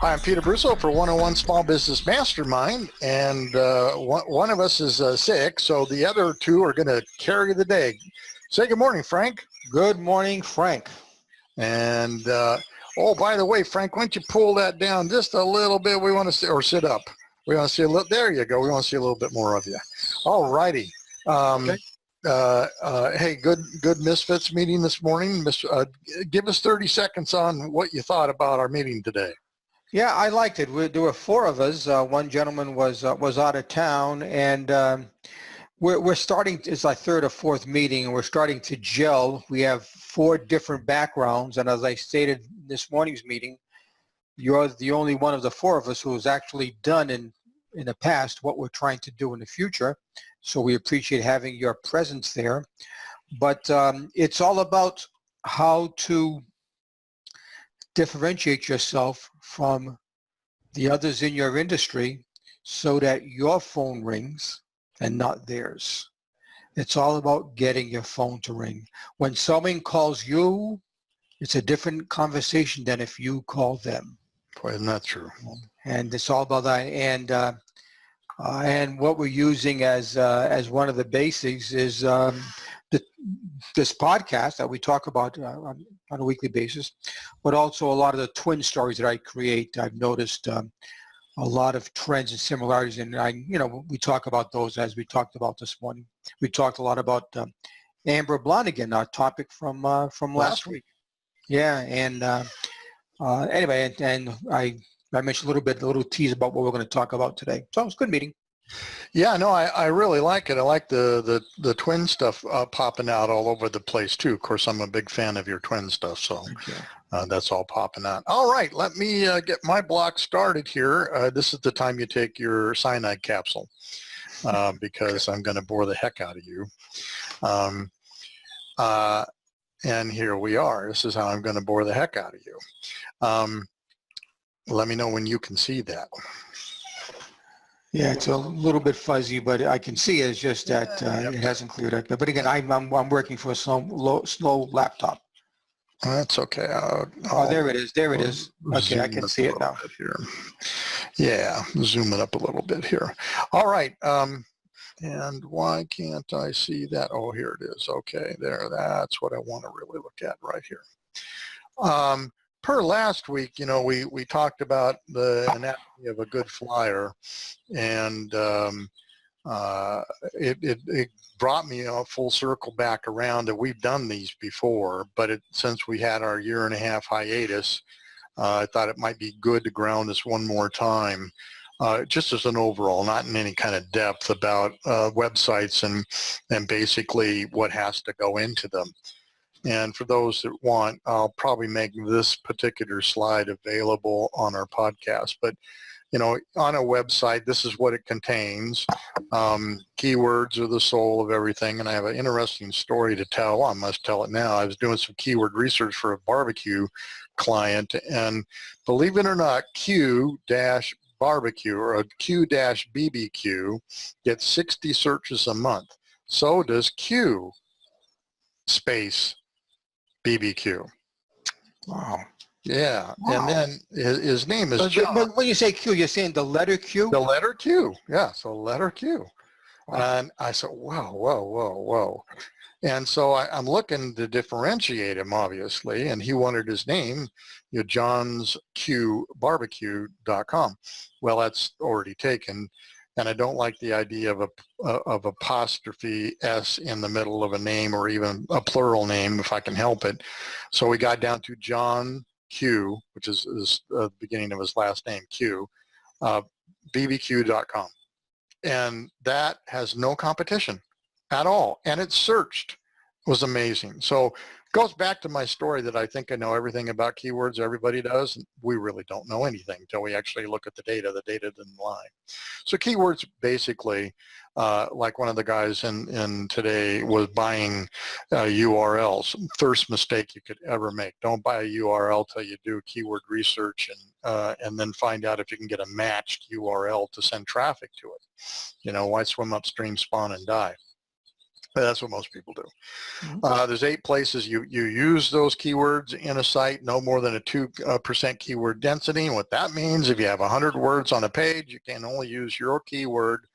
Hi, I'm Peter Brusso for 101 Small Business Mastermind, and one of us is sick, so the other two are going to carry the day. Say good morning, Frank. Good morning, Frank. And oh, by the way, Frank, why don't you pull that down just a little bit? We want to see, or sit up. We want to see a little. There you go. We want to see a little bit more of you. All righty. Okay. Hey, good Misfits meeting this morning. Give us 30 seconds on what you thought about our meeting today. Yeah, I liked it. There were four of us. One gentleman was out of town, and we're starting. It's our third or fourth meeting, and we're starting to gel. We have four different backgrounds, and as I stated in this morning's meeting, you're the only one of the four of us who has actually done in the past what we're trying to do in the future. So we appreciate having your presence there. But it's all about how to differentiate yourself from the others in your industry so that your phone rings and not theirs. It's all about getting your phone to ring. When someone calls you, it's a different conversation than if you call them. Boy, isn't that true? And it's all about that. And what we're using as one of the basics is this podcast that we talk about on a weekly basis, but also a lot of the twin stories that I create. I've noticed a lot of trends and similarities, and we talk about those as we talked about this morning. We talked a lot about Amber Blonigan, our topic from last week. Yeah, and anyway, and I mentioned a little tease about what we're going to talk about today. So it was a good meeting. Yeah, no, I really like it. I like the twin stuff popping out all over the place too. Of course, I'm a big fan of your twin stuff, so that's all popping out. All right, let me get my block started here. This is the time you take your cyanide capsule because I'm going to bore the heck out of you. And here we are. This is how I'm going to bore the heck out of you. Let me know when you can see that. Yeah, it's a little bit fuzzy, but I can see it. It's just that it hasn't cleared up. But again, I'm working for a slow laptop. That's okay. Oh, there it is. There it is. Okay, I can see it now. Here. Yeah, zoom it up a little bit here. All right. And why can't I see that? Oh, here it is. Okay, there. That's what I want to really look at right here. Per last week, we talked about the anatomy of a good flyer, and it brought me a full circle back around that we've done these before, but since we had our 1.5-year hiatus, I thought it might be good to ground this one more time, just as an overall, not in any kind of depth about websites and basically what has to go into them. And for those that want, I'll probably make this particular slide available on our podcast. But, on a website, this is what it contains. Keywords are the soul of everything. And I have an interesting story to tell. I must tell it now. I was doing some keyword research for a barbecue client. And believe it or not, Q-barbecue or a Q-BBQ gets 60 searches a month. So does Q space BBQ. Wow. Yeah. Wow. And then his name is John. But when you say Q, you're saying the letter Q? The letter Q. Yeah, so letter Q. Wow. And I said, whoa. And so I'm looking to differentiate him, obviously, and he wanted his name, johnsqbarbecue.com. Well, that's already taken. And I don't like the idea of apostrophe S in the middle of a name or even a plural name if I can help it. So we got down to John Q, which is the beginning of his last name, Q, bbq.com. And that has no competition at all. And it searched. It was amazing. So goes back to my story that I think I know everything about keywords. Everybody does. And we really don't know anything until we actually look at the data. The data didn't lie. So keywords basically, like one of the guys in today was buying URLs. First mistake you could ever make. Don't buy a URL till you do keyword research and then find out if you can get a matched URL to send traffic to it. Why swim upstream, spawn, and die? That's what most people do. Mhm. There's 8 places you use those keywords in a site, no more than a 2% keyword density. And what that means, if you have 100 words on a page, you can only use your keyword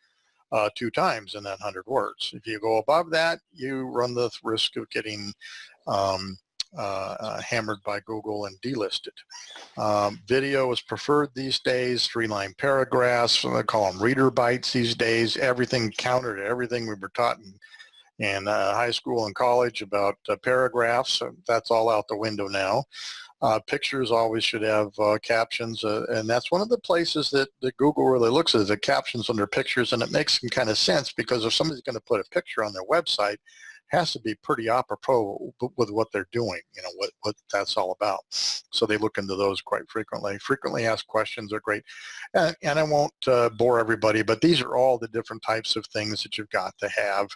2 times in that 100 words. If you go above that, you run the risk of getting um, hammered by Google and delisted. Video is preferred these days, 3-line paragraphs, they call them reader bites these days. Everything counter to everything we were taught in high school and college about paragraphs. That's all out the window now. Pictures always should have captions, and that's one of the places that Google really looks at, the captions under pictures, and it makes some kind of sense, because if somebody's going to put a picture on their website, it has to be pretty apropos with what they're doing, what that's all about. So they look into those quite frequently. Frequently asked questions are great. And I won't bore everybody, but these are all the different types of things that you've got to have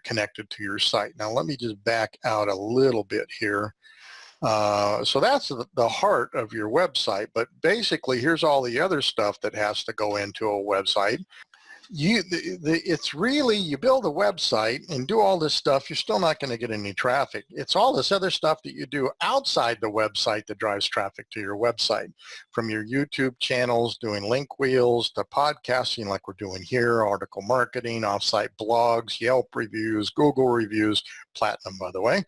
connected to your site. Now let me just back out a little bit here. So that's the heart of your website, but basically here's all the other stuff that has to go into a website. It's really, you build a website and do all this stuff, you're still not going to get any traffic. It's all this other stuff that you do outside the website that drives traffic to your website, from your YouTube channels, doing link wheels, to podcasting like we're doing here, article marketing, offsite blogs, Yelp reviews, Google reviews, platinum, by the way,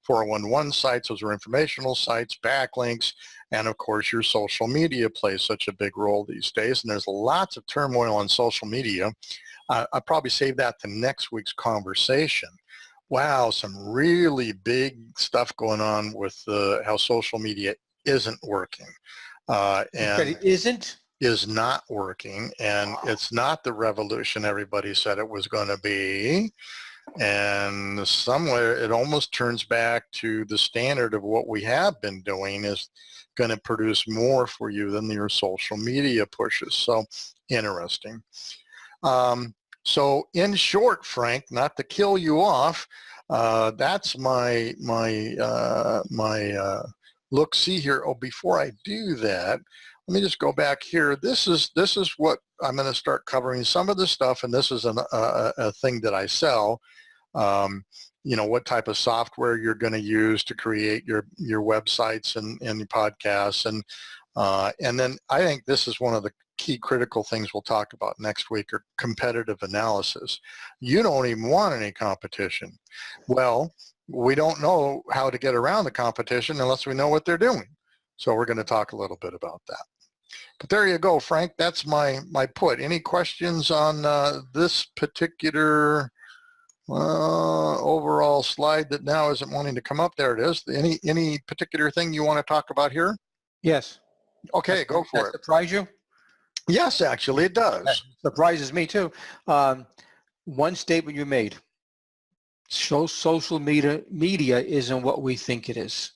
411 sites, those are informational sites, backlinks, and of course your social media plays such a big role these days, and there's lots of turmoil on social media. I'll probably save that to next week's conversation. Wow, some really big stuff going on with how social media isn't working. And It isn't? is not working, and it's not the revolution everybody said it was going to be. And somewhere it almost turns back to the standard of what we have been doing is going to produce more for you than your social media pushes. So interesting. So in short, Frank, not to kill you off, that's my look see here. Oh, before I do that, let me just go back here. This is what I'm going to start covering, some of the stuff, and this is a thing that I sell. What type of software you're going to use to create your websites and your podcasts, and then I think this is one of the key critical things we'll talk about next week, are competitive analysis. You don't even want any competition. Well, we don't know how to get around the competition unless we know what they're doing. So we're going to talk a little bit about that. But there you go, Frank. That's my put. Any questions on this particular overall slide that now isn't wanting to come up? There it is. Any particular thing you want to talk about here? Yes. Okay, go for it. Surprise you? Yes, actually it does. That surprises me too. One statement you made: social media isn't what we think it is,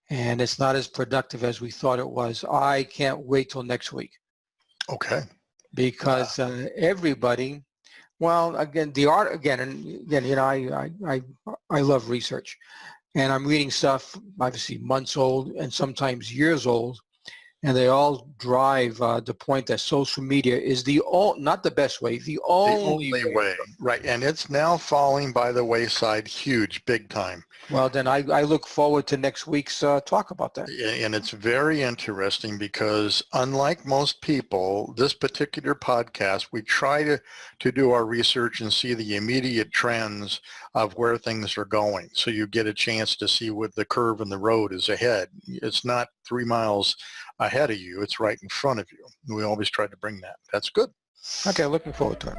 and it's not as productive as we thought it was. I can't wait till next week. Okay. Because everybody, well, again, I love research, and I'm reading stuff obviously months old and sometimes years old, and they all drive the point that social media is not the best way, the only way. Right, and it's now falling by the wayside, huge, big time. Well, then I look forward to next week's talk about that. And it's very interesting because unlike most people, this particular podcast, we try to do our research and see the immediate trends of where things are going. So you get a chance to see what the curve in the road is ahead. It's not 3 miles ahead of you, it's right in front of you. We always try to bring that. That's good. Okay, looking forward to it.